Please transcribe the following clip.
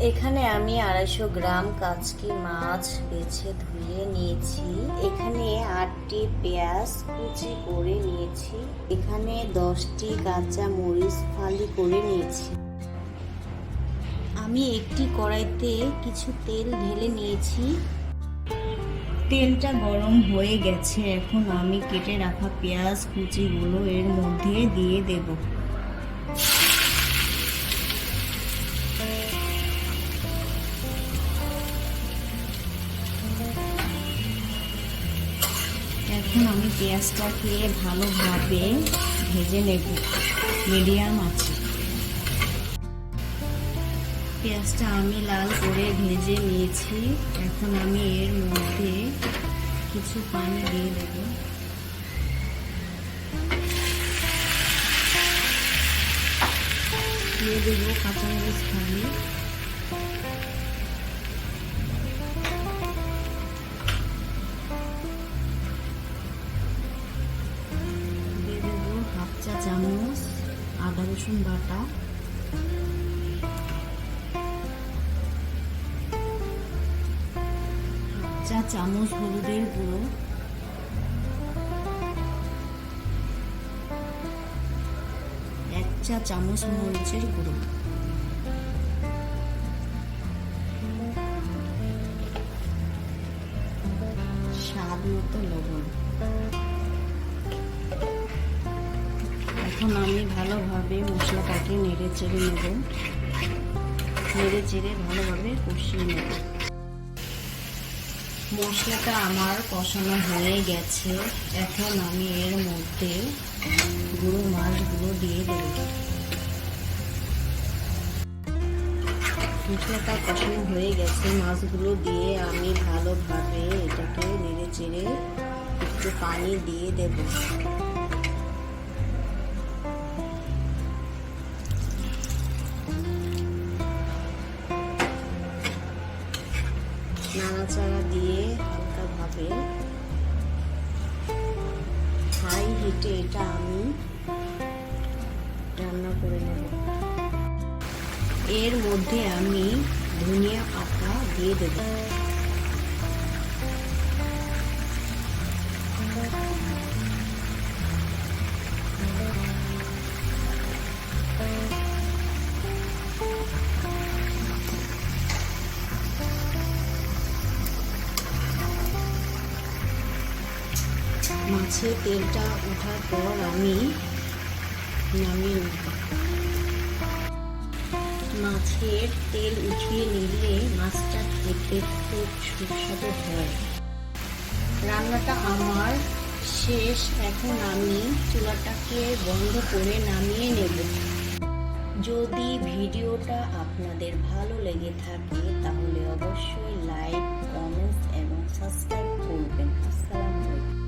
এখানে আমি 250 গ্রাম কাচকি মাছ বেছে ধুয়ে নিয়েছি। এখানে 8টি পেঁয়াজ কুচি করে নিয়েছি। এখানে 10টি কাঁচা মরিচ ফালি করে নিয়েছি। আমি একটি কড়াইতে কিছু তেল ঢেলে নিয়েছি। তেলটা গরম হয়ে গেছে। এখন আমি কেটে রাখা পেঁয়াজ কুচিগুলো এর মধ্যে দিয়ে দেব। এখন আমি পেঁয়াজটাকে ভালোভাবে ভেজে নেব মিডিয়াম আছে। পেঁয়াজটা আমি লাল করে ভেজে নিয়েছি। এখন আমি এর মধ্যে কিছু পানি দিয়ে দেব। দিয়ে দেব কাঁচামরিচ ফালি। দিয়ে দেব হাফ চা চামচ আদা রসুন বাটা। চা চামচ হলুদের গুঁড়ো, 1 চা চামচ মরিচের গুঁড়ো, স্বাদ মতো লবণ। এখন আমি ভালোভাবে মশলাটাকে নেড়ে চেড়ে নেব। নেড়ে চেড়ে ভালোভাবে কষিয়ে নেব। মশলাটা আমার কষানো হয়ে গেছে। এখন আমি এর মধ্যে গুঁড়ো মাছগুলো দিয়ে দেব। মশলাটা কষানো হয়ে গেছে। মাছগুলো দিয়ে আমি ভালোভাবে এটাকে নেড়ে চেড়ে একটু পানি দিয়ে দেব। নাড়াচাড়া দিয়ে হালকাভাবে হাই হিটে এটা আমি রান্না করে নেব। এর মধ্যে আমি ধনিয়া পাতা দিয়ে দেব। মাছের তেলটা ওঠার পর আমি নামিয়ে নেব। মাছের তেল উঠিয়ে নিলে মাছটা খেতে খুব সুস্বাদু হয়। রান্নাটা আমার শেষ। এখন আমি চুলাটাকে বন্ধ করে নামিয়ে নেব। যদি ভিডিওটা আপনাদের ভালো লেগে থাকে তাহলে অবশ্যই লাইক, কমেন্টস এবং সাবস্ক্রাইব করবেন। আসসালামু আলাইকুম।